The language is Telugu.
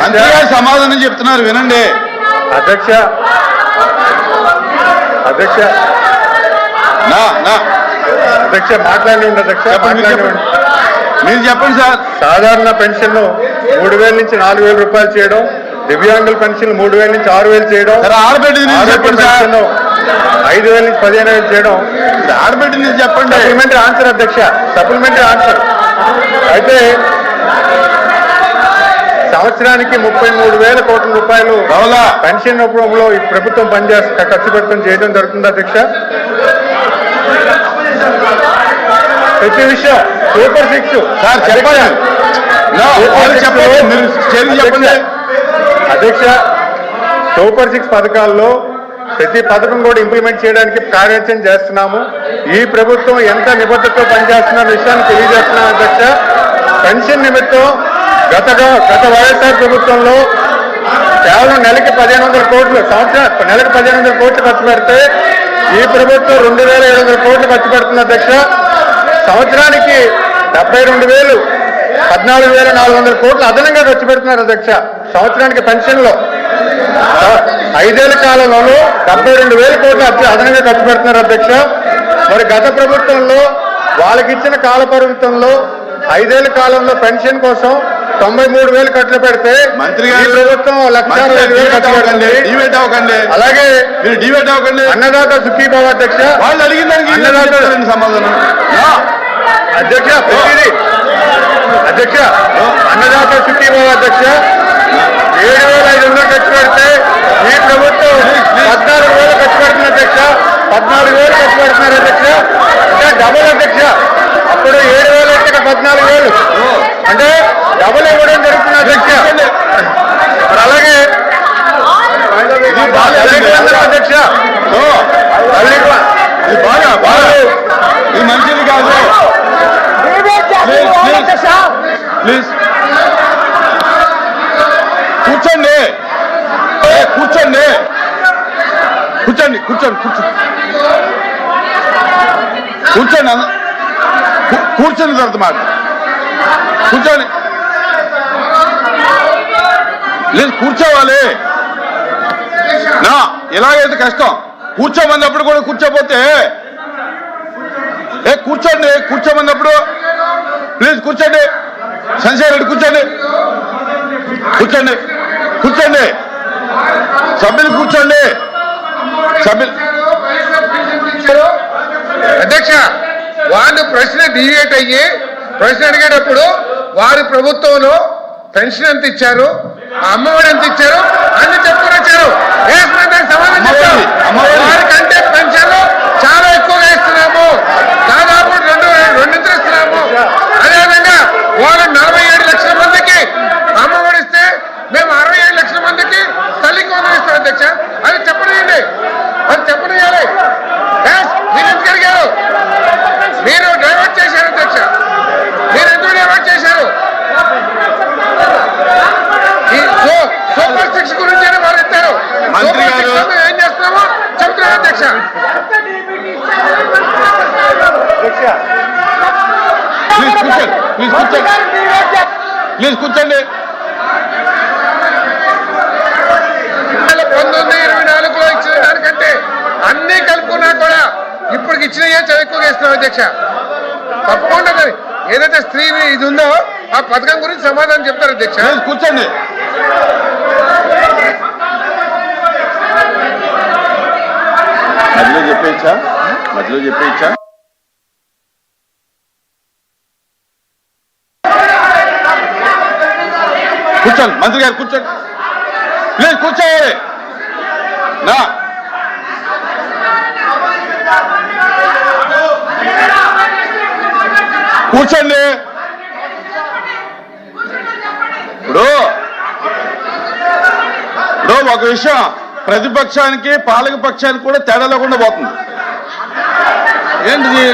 మంత్రిగా సమాధానం చెప్తున్నారు వినండి. అధ్యక్ష అధ్యక్ష అధ్యక్ష మాట్లాడండి. అధ్యక్ష మీరు చెప్పండి సార్. సాధారణ పెన్షన్ 3,000 నుంచి 4,000 రూపాయలు చేయడం, దివ్యాంగుల పెన్షన్ 3,000 నుంచి 6,000 చేయడం, ఆడబిడ్డ పెన్షన్ 5,000 నుంచి 15,000 చేయడం. ఆడబిడ్డ నుంచి చెప్పండి. సప్లిమెంటరీ ఆన్సర్ అధ్యక్ష, సప్లిమెంటరీ ఆన్సర్. అయితే సంవత్సరానికి 33,000 కోట్ల రూపాయలు పెన్షన్ రూపంలో ఈ ప్రభుత్వం ఖర్చు పెట్టడం చేయడం జరుగుతుంది అధ్యక్ష. ప్రతి విషయం సూపర్ 6 సార్ చెప్పండి. చెప్పండి అధ్యక్ష. సూపర్ 6 పథకాల్లో ప్రతి పథకం కూడా ఇంప్లిమెంట్ చేయడానికి కార్యాచరణ చేస్తున్నాము. ఈ ప్రభుత్వం ఎంత నిబద్ధతతో పనిచేస్తున్న విషయాన్ని తెలియజేస్తున్నాం అధ్యక్ష. పెన్షన్ నిమిత్తం గత వైఎస్ఆర్ ప్రభుత్వంలో కేవలం నెలకి 1,500 కోట్లు, నెలకు 1,500 కోట్లు ఖర్చు పెడితే ఈ ప్రభుత్వం 2,700 కోట్లు ఖర్చు పెడుతుంది అధ్యక్ష. సంవత్సరానికి 72,000, 14,400 కోట్లు అదనంగా ఖర్చు పెడుతున్నారు అధ్యక్ష. సంవత్సరానికి పెన్షన్లో 5 ఏళ్ల కాలంలో 72,000 కోట్లు అదనంగా ఖర్చు పెడుతున్నారు అధ్యక్ష. మరి గత ప్రభుత్వంలో వాళ్ళకి ఇచ్చిన కాల పరిమితంలో 5 ఏళ్ల కాలంలో పెన్షన్ కోసం 93,000 ఖర్చు పెడితే మంత్రి ప్రభుత్వం 1,60,000 ఖర్చు పెడుతుంది. అలాగే మీరు డివేట్ అవ్వకండి. అన్నదాత సుఖీభావ అధ్యక్ష. వాళ్ళు అడిగిన అన్నదాత సమాధానం అధ్యక్ష. ప్రతిదీ అధ్యక్ష అన్నదాత సుఖీభావ అధ్యక్ష 7,500 ఖర్చు పెడితే ఈ ప్రభుత్వం 14,000 ఖర్చు పెడుతుంది అధ్యక్ష. 14,000 ఖర్చు పెడుతున్నారు అధ్యక్ష. అంటే డబుల్ అధ్యక్ష. అప్పుడు 7,000 అంటే 14,000 అంటే డబుల్ ఇవ్వడం జరుగుతుంది అధ్యక్ష. అలాగే అధ్యక్ష ఇది మంచిది కాదు. ప్లీజ్ కూర్చోండి కూర్చోండి కూర్చోండి కూర్చోండి కూర్చోండి కూర్చొని తర్వాత మాట కూర్చోండి. లేదు కూర్చోవాలి. ఇలాగైతే కష్టం. కూర్చోమన్నప్పుడు కూడా కూర్చోపోతే కూర్చోండి. కూర్చోమన్నప్పుడు ప్లీజ్ కూర్చోండి. సంజయ్ రెడ్డి కూర్చోండి కూర్చోండి కూర్చోండి. సభ్యులు కూర్చోండి. సభ్యులు అధ్యక్ష వాళ్ళు ప్రశ్న డివేట్ అయ్యి ప్రశ్న అడిగేటప్పుడు వారి ప్రభుత్వంలో పెన్షన్ ఎంత ఇచ్చారు, అమ్మఒడి ఎంత ఇచ్చారు అన్ని చెప్పుకుని వచ్చారు. సమాధానం చెప్పారు. వారికంటే పెన్షన్లు చాలా ఎక్కువగా ఇస్తున్నాము, దాదాపు రెండింతలు ఇస్తున్నాము. అదేవిధంగా వాళ్ళు 47 లక్షల మందికి అమ్మఒడి ఇస్తే మేము 67 లక్షల మందికి తల్లికి వందలు ఇస్తాం అధ్యక్ష. అది చెప్పనియండి, అది చెప్పనియాలి. మీరు ఎందుకు అడిగారు? మీరు డైవర్ట్ చేశారు అధ్యక్ష. మీరు ఎందుకు డైవర్ట్ చేశారు? సూపర్ 6 గురించి వారు ఎత్తారు. ఏం చేస్తున్నామో చెప్తున్నారు అధ్యక్ష. ప్లీజ్ కూర్చోండి. 1924లో ఇచ్చిన దానికంటే అన్ని కలుపుకున్నా కూడా ఇప్పటికి ఇచ్చినయే ఎక్కువగా ఇస్తున్నాం అధ్యక్ష. తప్పకుండా ఏదైతే స్త్రీ ఇది ఉందో ఆ పథకం గురించి సమాధానం చెప్తారు అధ్యక్ష. కూర్చోండి. మధ్యలో చెప్పేచ్చా? కూర్చోండి. మంత్రి గారు కూర్చోండి. ప్లీజ్ కూర్చోవాలి. కూర్చోండి. ఇప్పుడు ఒక విషయం ప్రతిపక్షానికి పాలక పక్షానికి కూడా తేడా లేకుండా పోతుంది. ఏంటిది?